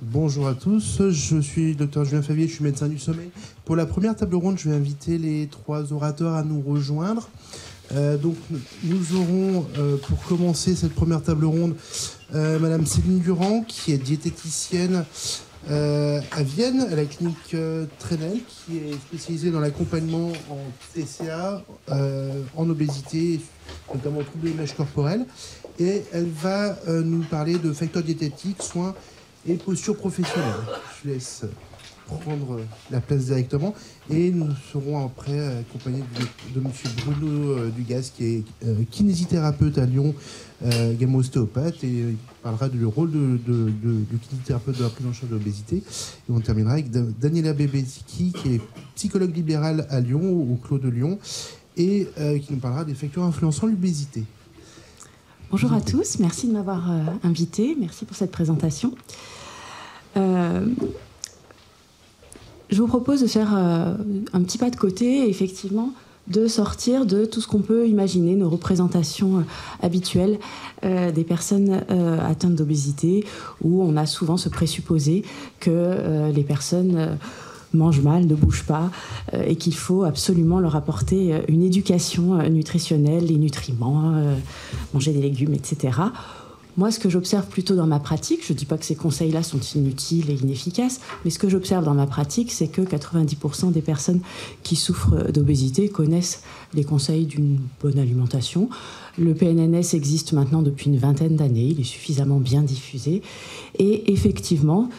Bonjour à tous, je suis Dr Julien Favier, je suis médecin du sommeil. Pour la première table ronde, je vais inviter les trois orateurs à nous rejoindre. Donc nous aurons, pour commencer cette première table ronde, Madame Céline Durand, qui est diététicienne à Vienne, à la clinique Trenel, qui est spécialisée dans l'accompagnement en TCA, en obésité, notamment troubles de l'image corporelle. Et elle va nous parler de facteurs diététiques, soins et posture professionnelle. Je laisse prendre la place directement et nous serons après accompagnés de M. Bruno Dugas, qui est kinésithérapeute à Lyon, également ostéopathe, et il parlera du rôle de kinésithérapeute dans la prise en charge de l'obésité. Et on terminera avec Daniela Bebeschi, qui est psychologue libérale à Lyon, au Clos de Lyon, et qui nous parlera des facteurs influençant l'obésité. Bonjour à tous, merci de m'avoir invité, merci pour cette présentation. Je vous propose de faire un petit pas de côté et effectivement de sortir de tout ce qu'on peut imaginer, nos représentations habituelles des personnes atteintes d'obésité, où on a souvent ce présupposé que les personnes mangent mal, ne bougent pas, et qu'il faut absolument leur apporter une éducation nutritionnelle, les nutriments, manger des légumes, etc. Moi, ce que j'observe plutôt dans ma pratique, je ne dis pas que ces conseils-là sont inutiles et inefficaces, mais ce que j'observe dans ma pratique, c'est que 90% des personnes qui souffrent d'obésité connaissent les conseils d'une bonne alimentation. Le PNNS existe maintenant depuis une vingtaine d'années, il est suffisamment bien diffusé. Et effectivement,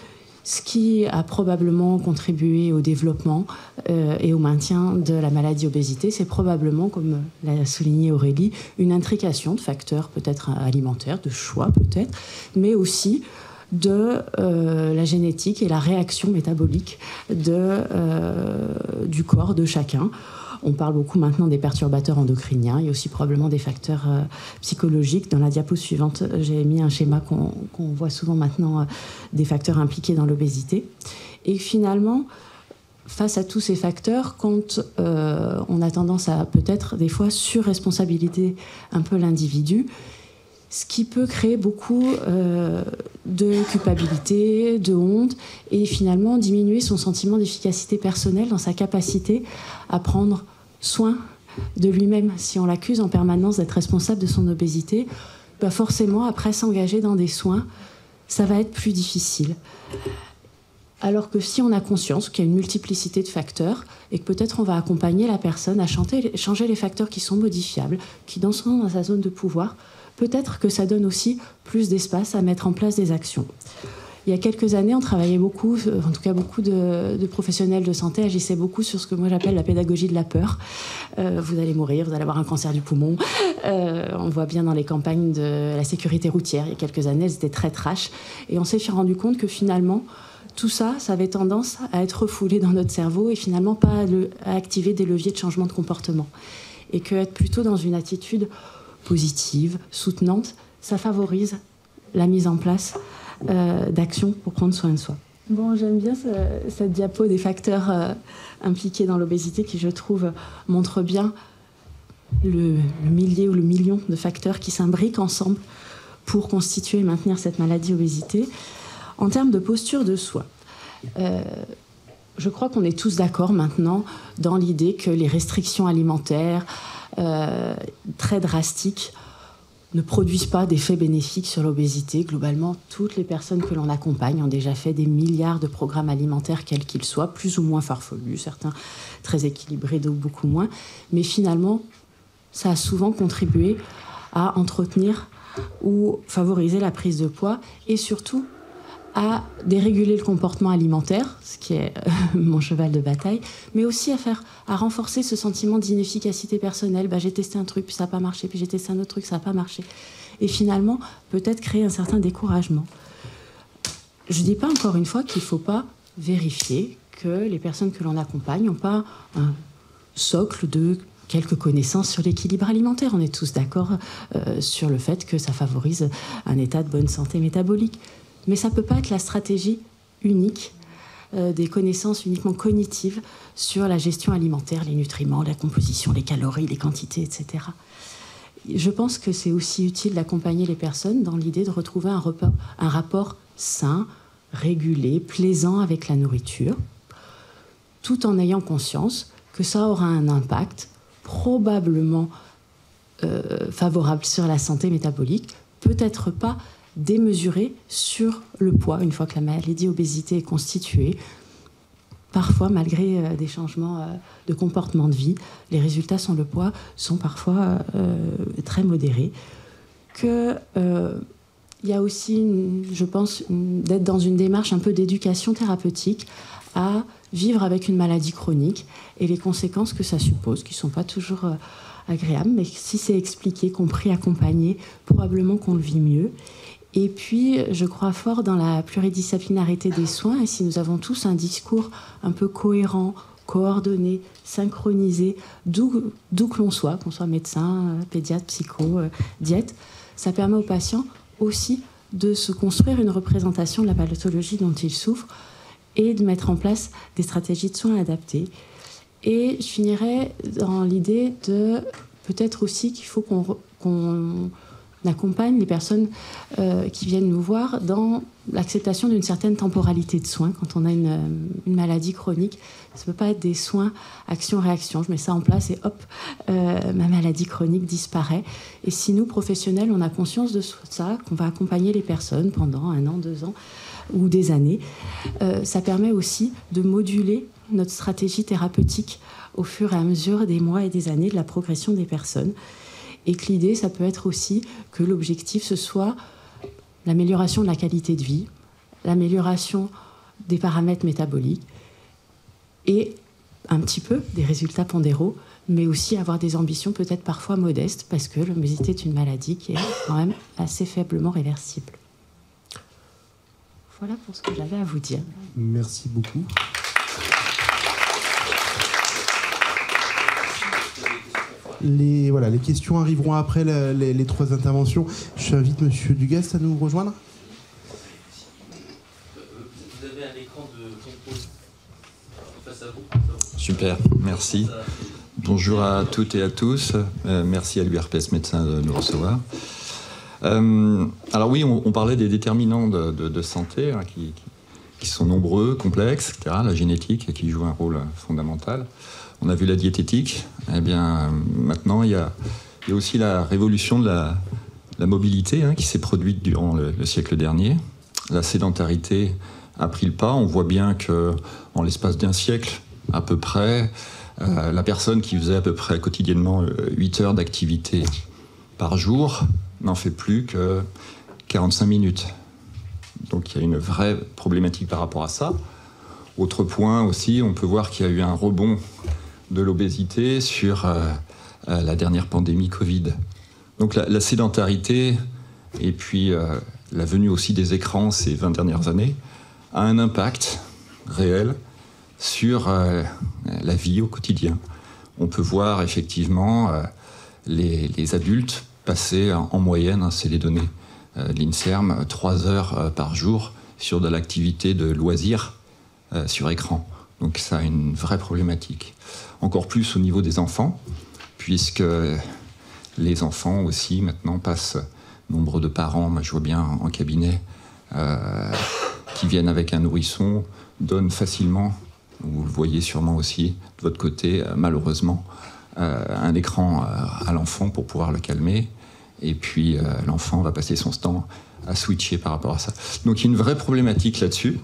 ce qui a probablement contribué au développement et au maintien de la maladie obésité, c'est probablement, comme l'a souligné Aurélie, une intrication de facteurs peut-être alimentaires, de choix peut-être, mais aussi de la génétique et la réaction métabolique du corps de chacun. On parle beaucoup maintenant des perturbateurs endocriniens. Il y a aussi probablement des facteurs psychologiques. Dans la diapo suivante, j'ai mis un schéma qu'on voit souvent maintenant des facteurs impliqués dans l'obésité. Et finalement, face à tous ces facteurs, quand on a tendance à peut-être des fois surresponsabiliser un peu l'individu, ce qui peut créer beaucoup de culpabilité, de honte, et finalement diminuer son sentiment d'efficacité personnelle dans sa capacité à prendre soin de lui-même. Si on l'accuse en permanence d'être responsable de son obésité, bah forcément, après s'engager dans des soins, ça va être plus difficile. Alors que si on a conscience qu'il y a une multiplicité de facteurs et que peut-être on va accompagner la personne à changer les facteurs qui sont modifiables, qui sont dans sa zone de pouvoir, peut-être que ça donne aussi plus d'espace à mettre en place des actions. Il y a quelques années, on travaillait beaucoup, en tout cas beaucoup de professionnels de santé agissaient beaucoup sur ce que moi j'appelle la pédagogie de la peur. Vous allez mourir, vous allez avoir un cancer du poumon. On voit bien dans les campagnes de la sécurité routière, il y a quelques années, elles étaient très trash. Et on s'est rendu compte que finalement, tout ça, ça avait tendance à être refoulé dans notre cerveau et finalement pas à activer des leviers de changement de comportement. Et qu'être plutôt dans une attitude positive, soutenante, ça favorise la mise en place d'actions pour prendre soin de soi. Bon, j'aime bien cette diapo des facteurs impliqués dans l'obésité qui, je trouve, montre bien le millier ou le million de facteurs qui s'imbriquent ensemble pour constituer et maintenir cette maladie obésité. En termes de posture de soi, je crois qu'on est tous d'accord maintenant dans l'idée que les restrictions alimentaires très drastiques ne produisent pas d'effets bénéfiques sur l'obésité. Globalement, toutes les personnes que l'on accompagne ont déjà fait des milliards de programmes alimentaires, quels qu'ils soient, plus ou moins farfelus, certains très équilibrés, d'autres beaucoup moins. Mais finalement, ça a souvent contribué à entretenir ou favoriser la prise de poids et surtout à déréguler le comportement alimentaire, ce qui est mon cheval de bataille, mais aussi à renforcer ce sentiment d'inefficacité personnelle. J'ai testé un truc, puis ça n'a pas marché, puis j'ai testé un autre truc, ça n'a pas marché. Et finalement, peut-être créer un certain découragement. Je ne dis pas encore une fois qu'il ne faut pas vérifier que les personnes que l'on accompagne n'ont pas un socle de quelques connaissances sur l'équilibre alimentaire. On est tous d'accord sur le fait que ça favorise un état de bonne santé métabolique. Mais ça ne peut pas être la stratégie unique des connaissances uniquement cognitives sur la gestion alimentaire, les nutriments, la composition, les calories, les quantités, etc. Je pense que c'est aussi utile d'accompagner les personnes dans l'idée de retrouver un rapport sain, régulé, plaisant avec la nourriture, tout en ayant conscience que ça aura un impact probablement favorable sur la santé métabolique, peut-être pas démesuré sur le poids, une fois que la maladie obésité est constituée. Parfois, malgré des changements de comportement de vie, les résultats sur le poids sont parfois très modérés. Il y a aussi, je pense, d'être dans une démarche un peu d'éducation thérapeutique à vivre avec une maladie chronique et les conséquences que ça suppose, qui ne sont pas toujours agréables, mais si c'est expliqué, compris, accompagné, probablement qu'on le vit mieux. Et puis, je crois fort dans la pluridisciplinarité des soins, et si nous avons tous un discours un peu cohérent, coordonné, synchronisé, d'où que l'on soit, qu'on soit médecin, pédiatre, psycho, diète, ça permet aux patients aussi de se construire une représentation de la pathologie dont ils souffrent et de mettre en place des stratégies de soins adaptées. Et je finirai dans l'idée de peut-être aussi qu'il faut qu'on accompagne les personnes qui viennent nous voir dans l'acceptation d'une certaine temporalité de soins. Quand on a une maladie chronique, ça ne peut pas être des soins action-réaction. Je mets ça en place et hop, ma maladie chronique disparaît. Et si nous, professionnels, on a conscience de ça, qu'on va accompagner les personnes pendant 1 an, 2 ans ou des années, ça permet aussi de moduler notre stratégie thérapeutique au fur et à mesure des mois et des années de la progression des personnes. Et que l'idée, ça peut être aussi que l'objectif, ce soit l'amélioration de la qualité de vie, l'amélioration des paramètres métaboliques et un petit peu des résultats pondéraux, mais aussi avoir des ambitions peut-être parfois modestes, parce que l'obésité est une maladie qui est quand même assez faiblement réversible. Voilà pour ce que j'avais à vous dire. Merci beaucoup. Les questions arriveront après les 3 interventions. J'invite Monsieur Dugast à nous rejoindre. Vous avez un écran de contrôle face à vous. Super, merci. Bonjour à toutes et à tous. Merci à l'URPS Médecins de nous recevoir. Alors oui, on parlait des déterminants de santé qui sont nombreux, complexes, etc. La génétique qui joue un rôle fondamental. On a vu la diététique. Eh bien, maintenant, il y a aussi la révolution de la mobilité qui s'est produite durant le siècle dernier. La sédentarité a pris le pas. On voit bien qu'en l'espace d'1 siècle, à peu près, la personne qui faisait à peu près quotidiennement 8 heures d'activité par jour n'en fait plus que 45 minutes. Donc il y a une vraie problématique par rapport à ça. Autre point aussi, on peut voir qu'il y a eu un rebond de l'obésité sur la dernière pandémie Covid. Donc la sédentarité et puis la venue aussi des écrans ces 20 dernières années a un impact réel sur la vie au quotidien. On peut voir effectivement les adultes passer en moyenne, c'est les données de l'INSERM, 3 heures par jour sur de l'activité de loisirs sur écran. Donc ça a une vraie problématique. Encore plus au niveau des enfants, puisque les enfants aussi maintenant passent, nombre de parents, moi je vois bien en cabinet, qui viennent avec un nourrisson, donnent facilement, vous le voyez sûrement aussi de votre côté, malheureusement, un écran à l'enfant pour pouvoir le calmer, et puis l'enfant va passer son temps à switcher par rapport à ça. Donc il y a une vraie problématique là-dessus.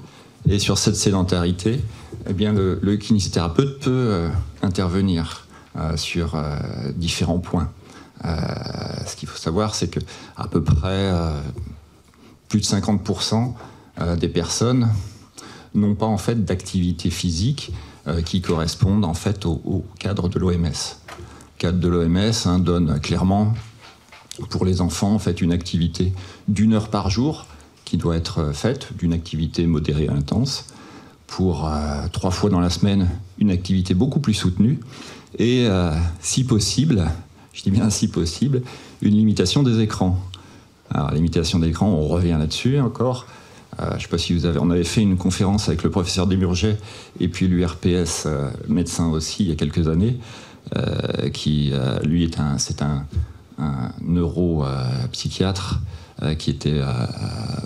Et sur cette sédentarité, eh bien, le kinésithérapeute peut intervenir sur différents points. Ce qu'il faut savoir, c'est qu'à peu près plus de 50% des personnes n'ont pas en fait d'activité physique qui correspondent en fait au cadre de l'OMS. Le cadre de l'OMS donne clairement pour les enfants en fait une activité d'1 heure par jour qui doit être faite, d'une activité modérée à intense, pour 3 fois dans la semaine, une activité beaucoup plus soutenue, et si possible, je dis bien si possible, une limitation des écrans. Alors, la limitation des écrans, on revient là-dessus encore. Je ne sais pas si vous avez... On avait fait une conférence avec le professeur Desmurget et puis l'URPS médecin aussi, il y a quelques années, qui, lui, c'est un neuropsychiatre qui était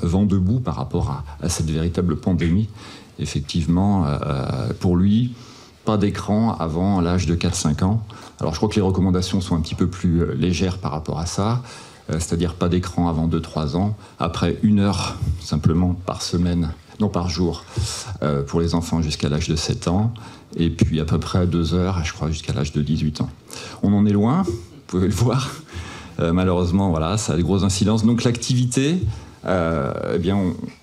vent debout par rapport à cette véritable pandémie. Effectivement, pour lui, pas d'écran avant l'âge de 4-5 ans. Alors je crois que les recommandations sont un petit peu plus légères par rapport à ça, c'est-à-dire pas d'écran avant 2-3 ans, après 1 heure simplement par semaine, non par jour, pour les enfants jusqu'à l'âge de 7 ans, et puis à peu près 2 heures, je crois, jusqu'à l'âge de 18 ans. On en est loin, vous pouvez le voir. Malheureusement, voilà, ça a de grosses incidences. Donc l'activité, eh bien,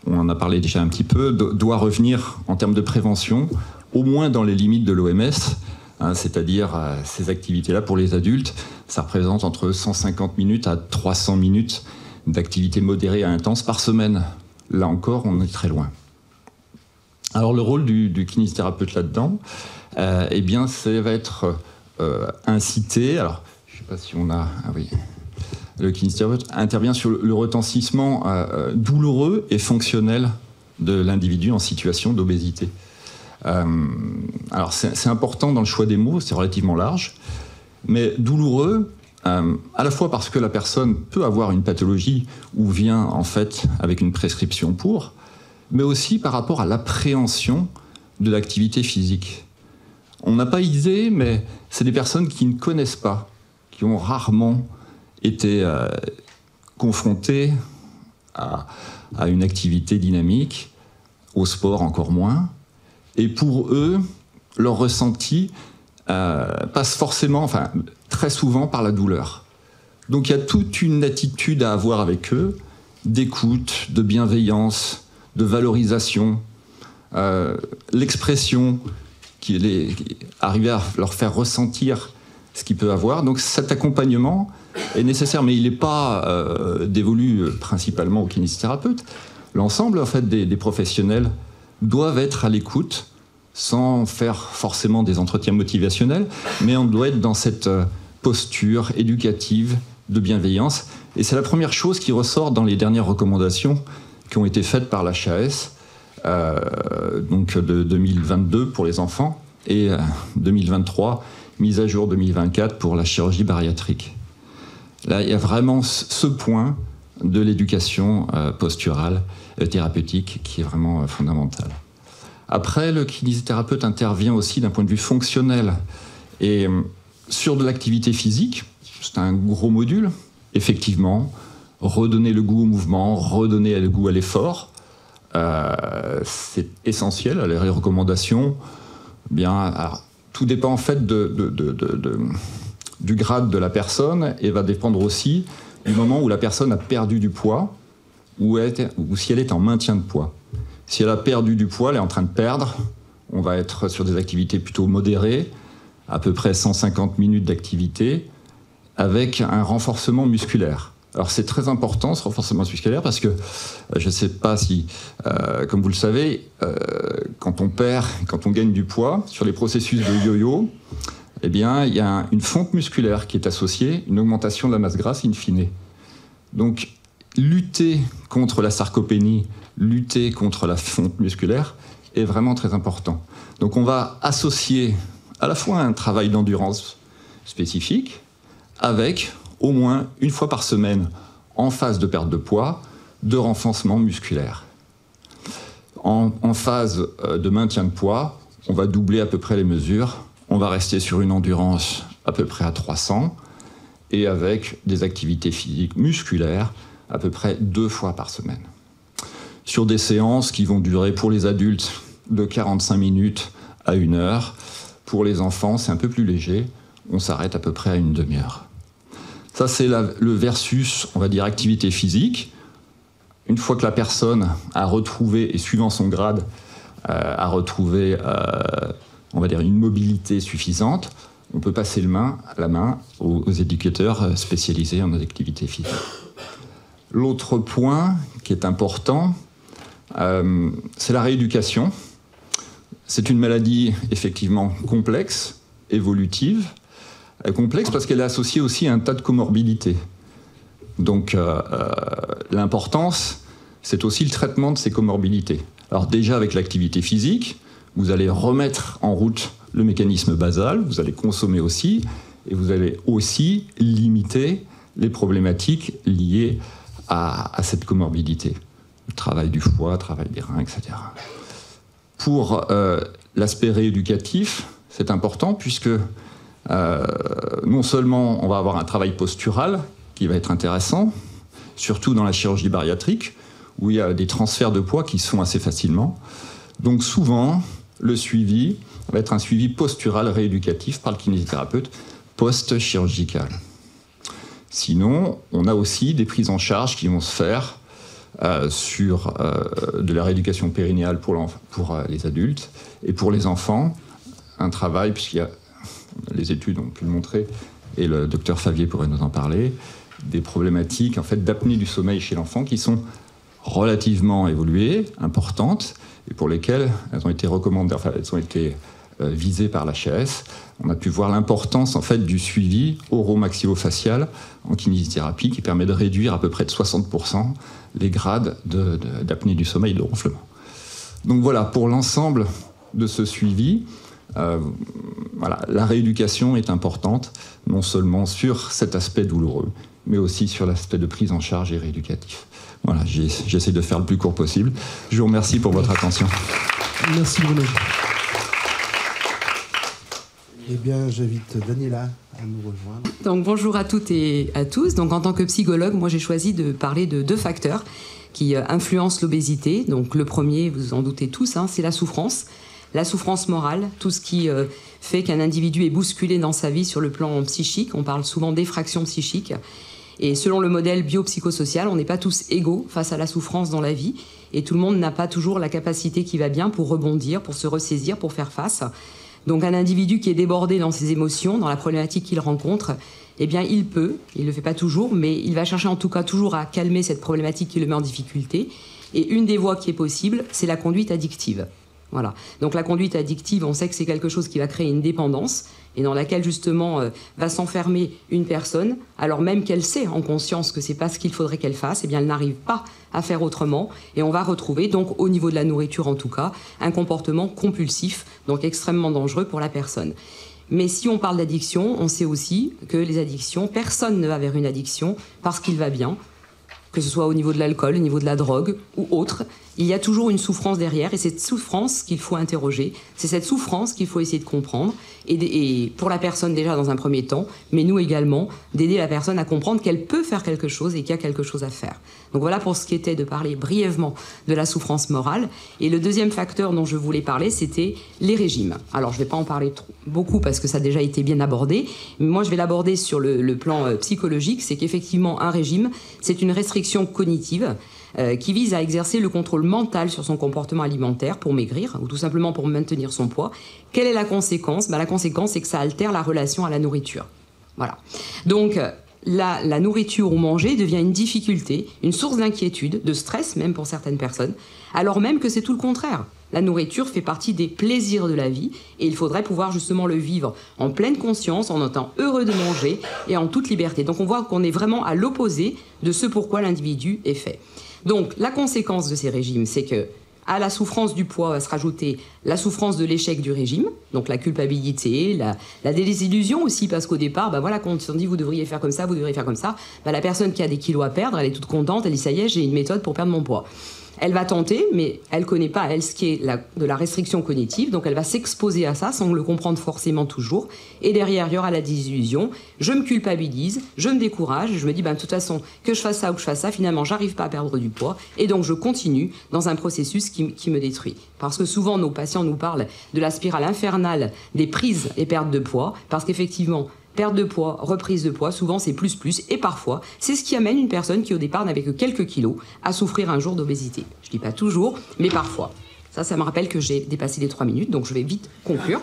on en a parlé déjà un petit peu, doit revenir en termes de prévention, au moins dans les limites de l'OMS, hein, c'est-à-dire ces activités-là pour les adultes, ça représente entre 150 minutes à 300 minutes d'activité modérée à intense par semaine. Là encore, on est très loin. Alors le rôle du kinésithérapeute là-dedans, eh bien, ça va être incité. Alors, je ne sais pas si on a... Ah oui. Le kinésithérapeute intervient sur le retentissement douloureux et fonctionnel de l'individu en situation d'obésité. Alors c'est important dans le choix des mots, c'est relativement large, mais douloureux, à la fois parce que la personne peut avoir une pathologie ou vient en fait avec une prescription pour, mais aussi par rapport à l'appréhension de l'activité physique. On n'a pas idée, mais c'est des personnes qui ne connaissent pas, qui ont rarement été confrontées à une activité dynamique, au sport encore moins. Et pour eux, leur ressenti passe forcément, enfin très souvent, par la douleur. Donc il y a toute une attitude à avoir avec eux, d'écoute, de bienveillance, de valorisation, l'expression qui est arriver à leur faire ressentir ce qu'ils peuvent avoir. Donc cet accompagnement est nécessaire, mais il n'est pas dévolu principalement aux kinésithérapeutes. L'ensemble en fait, des professionnels doivent être à l'écoute, sans faire forcément des entretiens motivationnels, mais on doit être dans cette posture éducative de bienveillance. Et c'est la première chose qui ressort dans les dernières recommandations qui ont été faites par l'HAS, donc de 2022 pour les enfants, et 2023, mise à jour 2024 pour la chirurgie bariatrique. Là, il y a vraiment ce point de l'éducation posturale, thérapeutique, qui est vraiment fondamental. Après, le kinésithérapeute intervient aussi d'un point de vue fonctionnel. Et sur de l'activité physique, c'est un gros module, effectivement, redonner le goût au mouvement, redonner le goût à l'effort, c'est essentiel. Les recommandations, bien, alors, tout dépend en fait du grade de la personne et va dépendre aussi du moment où la personne a perdu du poids ou si elle est en maintien de poids. Si elle a perdu du poids, elle est en train de perdre, on va être sur des activités plutôt modérées, à peu près 150 minutes d'activité, avec un renforcement musculaire. Alors c'est très important ce renforcement musculaire parce que, je ne sais pas si, comme vous le savez, quand on perd, quand on gagne du poids, sur les processus de yo-yo, eh bien, il y a une fonte musculaire qui est associée, une augmentation de la masse grasse in fine. Donc, lutter contre la sarcopénie, lutter contre la fonte musculaire est vraiment très important. Donc on va associer à la fois un travail d'endurance spécifique avec au moins une fois par semaine en phase de perte de poids, de renforcement musculaire. En phase de maintien de poids, on va doubler à peu près les mesures, on va rester sur une endurance à peu près à 300 et avec des activités physiques musculaires à peu près 2 fois par semaine. Sur des séances qui vont durer pour les adultes de 45 minutes à 1 heure. Pour les enfants, c'est un peu plus léger. On s'arrête à peu près à une demi-heure. Ça, c'est le versus, on va dire, activité physique. Une fois que la personne a retrouvé, et suivant son grade, a retrouvé, on va dire, une mobilité suffisante, on peut passer la main aux éducateurs spécialisés en activité physique. L'autre point qui est important, c'est la rééducation. C'est une maladie effectivement complexe, évolutive, complexe parce qu'elle est associée aussi à un tas de comorbidités. Donc l'importance, c'est aussi le traitement de ces comorbidités. Alors déjà avec l'activité physique, vous allez remettre en route le mécanisme basal, vous allez consommer aussi, et vous allez aussi limiter les problématiques liées à cette comorbidité. travail du foie, travail des reins, etc. Pour l'aspect rééducatif, c'est important puisque non seulement on va avoir un travail postural qui va être intéressant, surtout dans la chirurgie bariatrique, où il y a des transferts de poids qui se font assez facilement. Donc souvent, le suivi va être un suivi postural rééducatif par le kinésithérapeute post-chirurgical. Sinon, on a aussi des prises en charge qui vont se faire sur de la rééducation périnéale pour les adultes et pour les enfants, un travail, puisqu'il y a les études ont pu le montrer, et le docteur Favier pourrait nous en parler, des problématiques en fait, d'apnée du sommeil chez l'enfant qui sont relativement évoluées, importantes, et pour lesquelles elles ont été recommandées, enfin elles ont été visées par l'HAS. On a pu voir l'importance en fait, du suivi oro-maxillofacial en kinésithérapie qui permet de réduire à peu près de 60% les grades d'apnée du sommeil et de ronflement. Donc voilà, pour l'ensemble de ce suivi, voilà, la rééducation est importante, non seulement sur cet aspect douloureux, mais aussi sur l'aspect de prise en charge et rééducatif. Voilà, j'essaie de faire le plus court possible. Je vous remercie pour votre attention. Merci Bruno. Eh bien, j'invite Daniela à nous rejoindre. Donc, bonjour à toutes et à tous. Donc, en tant que psychologue, moi, j'ai choisi de parler de 2 facteurs qui influencent l'obésité. Donc, le premier, vous en doutez tous, c'est la souffrance. La souffrance morale, tout ce qui fait qu'un individu est bousculé dans sa vie sur le plan psychique. On parle souvent d'effraction psychique. Et selon le modèle biopsychosocial, on n'est pas tous égaux face à la souffrance dans la vie. Et tout le monde n'a pas toujours la capacité qui va bien pour rebondir, pour se ressaisir, pour faire face. Donc un individu qui est débordé dans ses émotions, dans la problématique qu'il rencontre, eh bien il ne le fait pas toujours, mais il va chercher en tout cas toujours à calmer cette problématique qui le met en difficulté. Et une des voies qui est possible, c'est la conduite addictive. Voilà. Donc la conduite addictive, on sait que c'est quelque chose qui va créer une dépendance et dans laquelle justement va s'enfermer une personne, alors même qu'elle sait en conscience que c'est pas ce qu'il faudrait qu'elle fasse, eh bien elle n'arrive pas à faire autrement et on va retrouver donc au niveau de la nourriture en tout cas un comportement compulsif, donc extrêmement dangereux pour la personne. Mais si on parle d'addiction, on sait aussi que les addictions, personne ne va vers une addiction parce qu'il va bien, que ce soit au niveau de l'alcool, au niveau de la drogue ou autre, il y a toujours une souffrance derrière et cette souffrance qu'il faut interroger, c'est cette souffrance qu'il faut essayer de comprendre et pour la personne déjà dans un premier temps, mais nous également, d'aider la personne à comprendre qu'elle peut faire quelque chose et qu'il y a quelque chose à faire. Donc voilà pour ce qui était de parler brièvement de la souffrance morale. Et le deuxième facteur dont je voulais parler, c'était les régimes. Alors je ne vais pas en parler beaucoup parce que ça a déjà été bien abordé, mais moi je vais l'aborder sur le plan psychologique, c'est qu'effectivement un régime, c'est une restriction cognitive qui vise à exercer le contrôle mental sur son comportement alimentaire pour maigrir ou tout simplement pour maintenir son poids. Quelle est la conséquence ? La conséquence, c'est que ça altère la relation à la nourriture. Voilà. Donc, la nourriture ou manger devient une difficulté, une source d'inquiétude, de stress même pour certaines personnes, alors même que c'est tout le contraire. La nourriture fait partie des plaisirs de la vie et il faudrait pouvoir justement le vivre en pleine conscience, en étant heureux de manger et en toute liberté. Donc on voit qu'on est vraiment à l'opposé de ce pourquoi l'individu est fait. Donc la conséquence de ces régimes, c'est que à la souffrance du poids va se rajouter la souffrance de l'échec du régime, donc la culpabilité, la désillusion aussi, parce qu'au départ, voilà, quand on dit vous devriez faire comme ça, vous devriez faire comme ça, la personne qui a des kilos à perdre, elle est toute contente, elle dit ça y est, j'ai une méthode pour perdre mon poids. Elle va tenter, mais elle ne connaît pas, elle, ce qui est de la restriction cognitive, donc elle va s'exposer à ça sans le comprendre forcément toujours. Et derrière, il y aura la désillusion, je me culpabilise, je me décourage, je me dis, de toute façon, que je fasse ça ou que je fasse ça, finalement, j'arrive pas à perdre du poids, et donc je continue dans un processus qui me détruit. Parce que souvent, nos patients nous parlent de la spirale infernale des prises et pertes de poids, parce qu'effectivement, perte de poids, reprise de poids, souvent c'est plus, et parfois, c'est ce qui amène une personne qui au départ n'avait que quelques kilos à souffrir un jour d'obésité. Je dis pas toujours, mais parfois. Ça me rappelle que j'ai dépassé les 3 minutes, donc je vais vite conclure.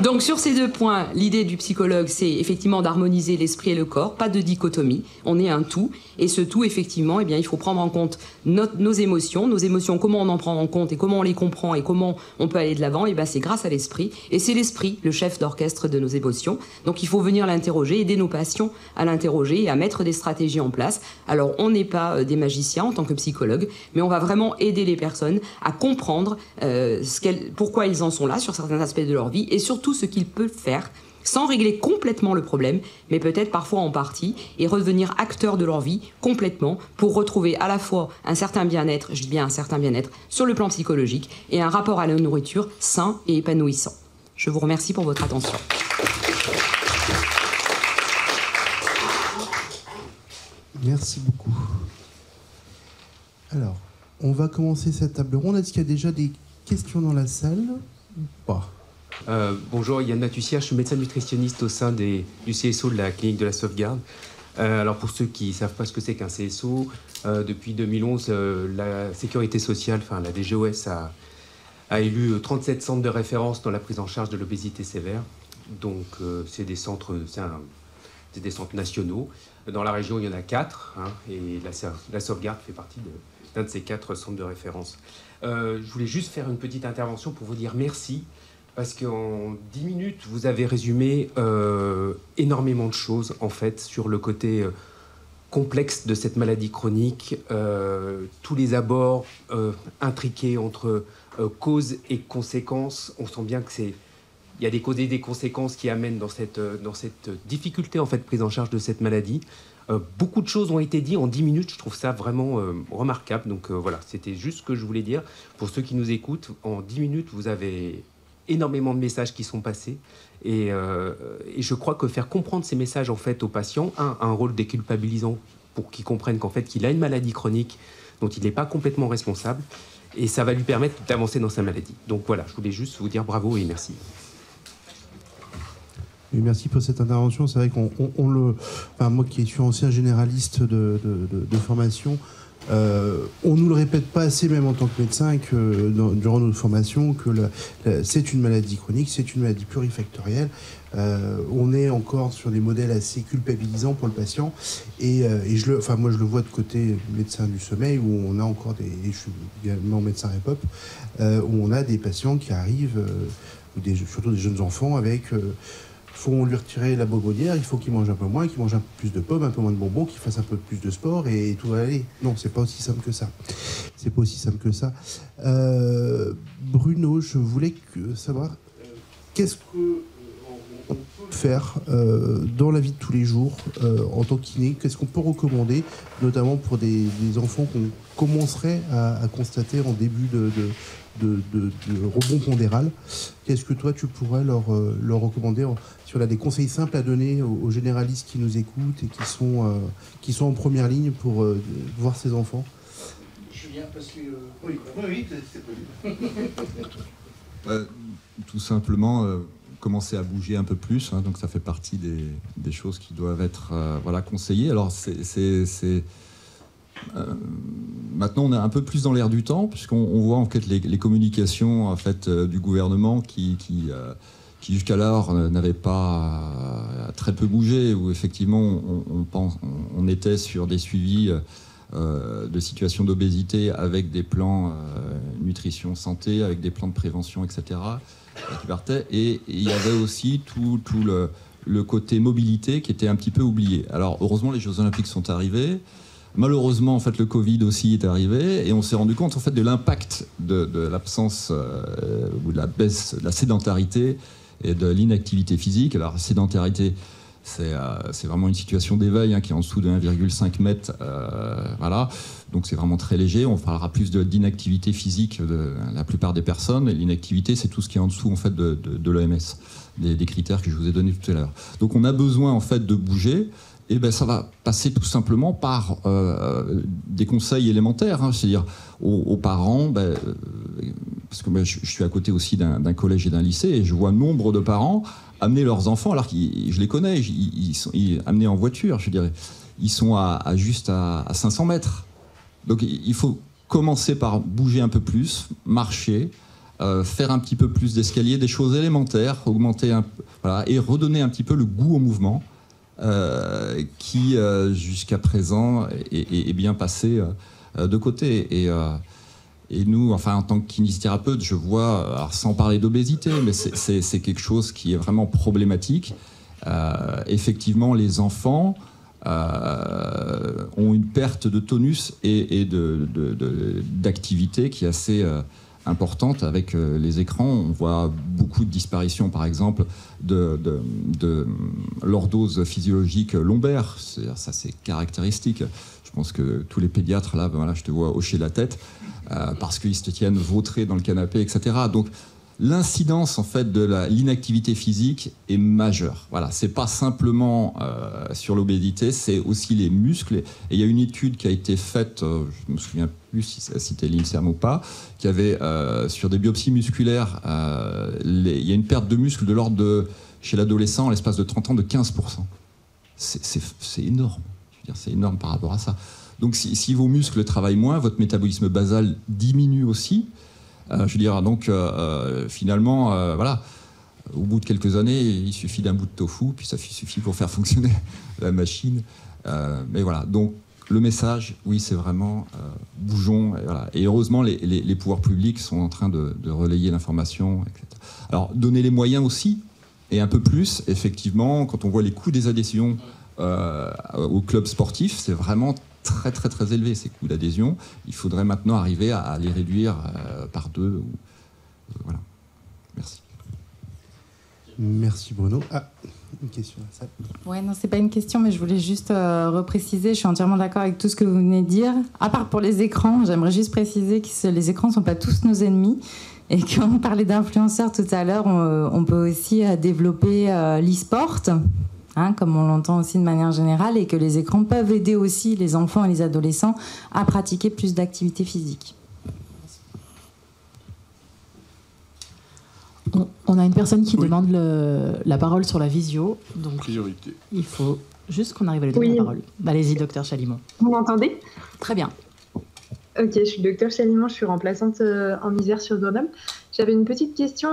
Donc sur ces 2 points, l'idée du psychologue, c'est effectivement d'harmoniser l'esprit et le corps, pas de dichotomie, on est un tout, et ce tout, effectivement, il faut prendre en compte nos émotions, comment on en prend en compte et comment on les comprend et comment on peut aller de l'avant, c'est grâce à l'esprit, et c'est l'esprit, le chef d'orchestre de nos émotions, donc il faut venir l'interroger, aider nos patients à l'interroger et à mettre des stratégies en place. Alors on n'est pas des magiciens en tant que psychologue, mais on va vraiment aider les personnes à comprendre pourquoi ils en sont là sur certains aspects de leur vie et surtout ce qu'ils peuvent faire sans régler complètement le problème, mais peut-être parfois en partie, et redevenir acteurs de leur vie complètement pour retrouver à la fois un certain bien-être, je dis bien un certain bien-être, sur le plan psychologique, et un rapport à la nourriture sain et épanouissant. Je vous remercie pour votre attention. Merci beaucoup. Alors, on va commencer cette table ronde. Est-ce qu'il y a déjà des questions dans la salle ou pas? Bonjour, Yann Matussière, je suis médecin nutritionniste au sein du CSO de la clinique de la Sauvegarde. Alors pour ceux qui ne savent pas ce que c'est qu'un CSO, depuis 2011, la Sécurité sociale, enfin la DGOS a élu 37 centres de référence dans la prise en charge de l'obésité sévère. Donc c'est des centres nationaux. Dans la région, il y en a 4, hein, et la Sauvegarde fait partie d'un de ces 4 centres de référence. Je voulais juste faire une petite intervention pour vous dire merci, parce qu'en 10 minutes, vous avez résumé énormément de choses, en fait, sur le côté complexe de cette maladie chronique, tous les abords intriqués entre causes et conséquences. On sent bien qu'il y a des causes et des conséquences qui amènent dans cette difficulté, en fait, prise en charge de cette maladie. Beaucoup de choses ont été dites en 10 minutes, je trouve ça vraiment remarquable. Donc voilà, c'était juste ce que je voulais dire. Pour ceux qui nous écoutent, en 10 minutes, vous avez énormément de messages qui sont passés. Et je crois que faire comprendre ces messages en fait, aux patients a un rôle déculpabilisant pour qu'ils comprennent qu'en fait, qu'il a une maladie chronique dont il n'est pas complètement responsable. Et ça va lui permettre d'avancer dans sa maladie. Donc voilà, je voulais juste vous dire bravo et merci. Et merci pour cette intervention. C'est vrai enfin, moi qui suis ancien généraliste de formation, on nous le répète pas assez, même en tant que médecin, que durant notre formation, que c'est une maladie chronique, c'est une maladie plurifactorielle. On est encore sur des modèles assez culpabilisants pour le patient. Et moi, je le vois de côté médecin du sommeil, où on a encore je suis également médecin REPOP, où on a des patients qui arrivent, surtout des jeunes enfants, avec faut lui retirer la bonbonnière, il faut qu'il mange un peu moins, qu'il mange un peu plus de pommes, un peu moins de bonbons, qu'il fasse un peu plus de sport et tout va aller. Non, c'est pas aussi simple que ça. C'est pas aussi simple que ça. Bruno, je voulais savoir qu'est-ce qu'on peut faire dans la vie de tous les jours en tant que kiné. Qu'est-ce qu'on peut recommander, notamment pour des enfants qu'on commencerait à constater en début de rebond pondéral. Qu'est-ce que toi tu pourrais leur recommander, si on a des conseils simples à donner aux généralistes qui nous écoutent et qui sont en première ligne pour voir ces enfants? Julien, parce que oui, c'est possible. Tout simplement commencer à bouger un peu plus, hein, donc ça fait partie des choses qui doivent être conseillées. Alors maintenant, on est un peu plus dans l'air du temps, puisqu'on voit en fait les communications en fait du gouvernement qui jusqu'alors n'avaient pas très peu bougé, où effectivement on était sur des suivis de situations d'obésité avec des plans nutrition santé, avec des plans de prévention, etc. qui partaient, et il y avait aussi tout le côté mobilité qui était un petit peu oublié. Alors heureusement, les Jeux Olympiques sont arrivés. Malheureusement, en fait, le Covid aussi est arrivé, et on s'est rendu compte en fait de l'impact de l'absence ou de la baisse, de la sédentarité et de l'inactivité physique. Alors, la sédentarité, c'est vraiment une situation d'éveil qui est en dessous de 1,5 mètre, voilà. Donc c'est vraiment très léger. On parlera plus d'inactivité physique de la plupart des personnes. Et l'inactivité, c'est tout ce qui est en dessous en fait de l'OMS, des critères que je vous ai donnés tout à l'heure. Donc on a besoin en fait de bouger. Et ben ça va passer tout simplement par des conseils élémentaires, c'est-à-dire aux parents, parce que je suis à côté aussi d'un collège et d'un lycée, et je vois nombre de parents amener leurs enfants, alors que je les connais, ils sont amenés en voiture, je dirais, ils sont juste à 500 mètres. Donc il faut commencer par bouger un peu plus, marcher, faire un petit peu plus d'escalier, des choses élémentaires, augmenter et redonner un petit peu le goût au mouvement. Qui jusqu'à présent est bien passé de côté. Et nous, enfin, en tant que kinésithérapeute, je vois, alors sans parler d'obésité, mais c'est quelque chose qui est vraiment problématique. Effectivement, les enfants ont une perte de tonus et d'activité qui est importante avec les écrans. On voit beaucoup de disparitions, par exemple, de lordose physiologique lombaire. Ça, c'est caractéristique. Je pense que tous les pédiatres, là, voilà, je te vois hocher la tête, parce qu'ils se tiennent vautrés dans le canapé, etc. Donc, l'incidence, en fait, de l'inactivité physique est majeure. Voilà, c'est pas simplement sur l'obésité, c'est aussi les muscles. Et il y a une étude qui a été faite, je me souviens plus si c'était l'INSERM ou pas, qui avait, sur des biopsies musculaires, il y a une perte de muscle de l'ordre de, chez l'adolescent, en l'espace de 30 ans, de 15%. C'est énorme. C'est énorme par rapport à ça. Donc si vos muscles travaillent moins, votre métabolisme basal diminue aussi. Je veux dire, donc finalement, voilà, au bout de quelques années, il suffit d'un bout de tofu, puis ça suffit pour faire fonctionner la machine. Mais voilà, donc le message, oui, c'est vraiment bougeons. Et, voilà. Et heureusement, les pouvoirs publics sont en train de relayer l'information, etc. Alors, donner les moyens aussi, et un peu plus, effectivement, quand on voit les coûts des adhésions au club sportif, c'est vraiment très très très élevé ces coûts d'adhésion. Il faudrait maintenant arriver à les réduire par 2. Voilà. Merci. Merci Bruno. Ah, une question à ça. Ouais, non, c'est pas une question, mais je voulais juste repréciser. Je suis entièrement d'accord avec tout ce que vous venez de dire. À part pour les écrans, j'aimerais juste préciser que les écrans ne sont pas tous nos ennemis. Et quand on parlait d'influenceurs tout à l'heure, on peut aussi développer l'e-sport. Comme on l'entend aussi de manière générale, et que les écrans peuvent aider aussi les enfants et les adolescents à pratiquer plus d'activité physique. On a une personne qui demande la parole sur la visio, donc priorité. Il faut juste qu'on arrive à lui donner la parole. Allez-y, docteur Chalimont. Vous m'entendez ? Très bien. Ok, je suis docteur Chalimont, je suis remplaçante en Isère sur Grenoble. J'avais une petite question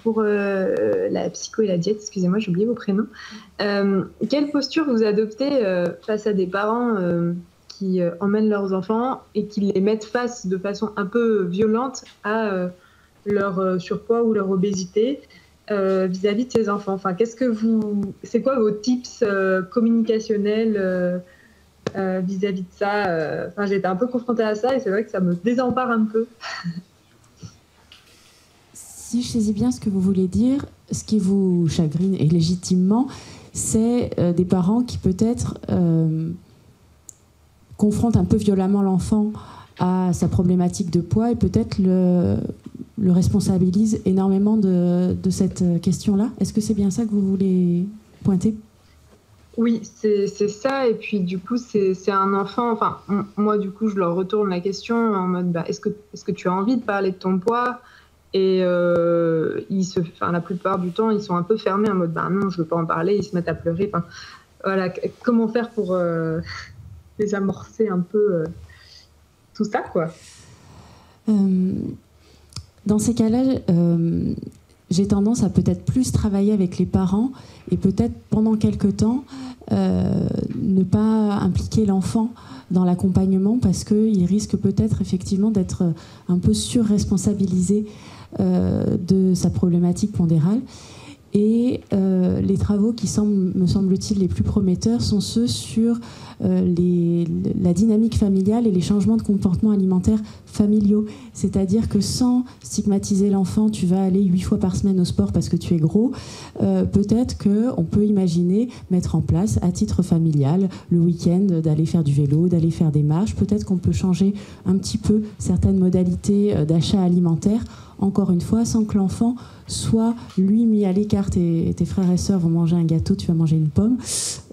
pour la psycho et la diète. Excusez-moi, j'ai oublié vos prénoms. Quelle posture vous adoptez face à des parents qui emmènent leurs enfants et qui les mettent face de façon un peu violente à leur surpoids ou leur obésité vis-à-vis de ces enfants? Enfin, c'est quoi vos tips communicationnels vis-à-vis de ça? Enfin, j'ai été un peu confrontée à ça et c'est vrai que ça me désempare un peu. Si je saisis bien ce que vous voulez dire, ce qui vous chagrine, et légitimement, c'est des parents qui peut-être confrontent un peu violemment l'enfant à sa problématique de poids et peut-être le responsabilisent énormément de cette question-là. Est-ce que c'est bien ça que vous voulez pointer ? Oui, c'est ça. Et puis du coup, c'est un enfant. Enfin, moi, du coup, je leur retourne la question en mode est-ce que tu as envie de parler de ton poids ? Et la plupart du temps, ils sont un peu fermés en mode non, je veux pas en parler. Ils se mettent à pleurer. Enfin, voilà, comment faire pour désamorcer un peu tout ça, quoi. Dans ces cas-là, j'ai tendance à peut-être plus travailler avec les parents et peut-être pendant quelque temps ne pas impliquer l'enfant dans l'accompagnement parce qu'il risque peut-être effectivement d'être un peu surresponsabilisé de sa problématique pondérale. Et les travaux qui me semble-t-il, les plus prometteurs sont ceux sur la dynamique familiale et les changements de comportement alimentaire familiaux. C'est-à-dire que sans stigmatiser l'enfant, tu vas aller 8 fois par semaine au sport parce que tu es gros. Peut-être qu'on peut imaginer mettre en place, à titre familial, le week-end, d'aller faire du vélo, d'aller faire des marches. Peut-être qu'on peut changer un petit peu certaines modalités d'achat alimentaire. Encore une fois, sans que l'enfant soit, lui, mis à l'écart. Tes frères et sœurs vont manger un gâteau, tu vas manger une pomme.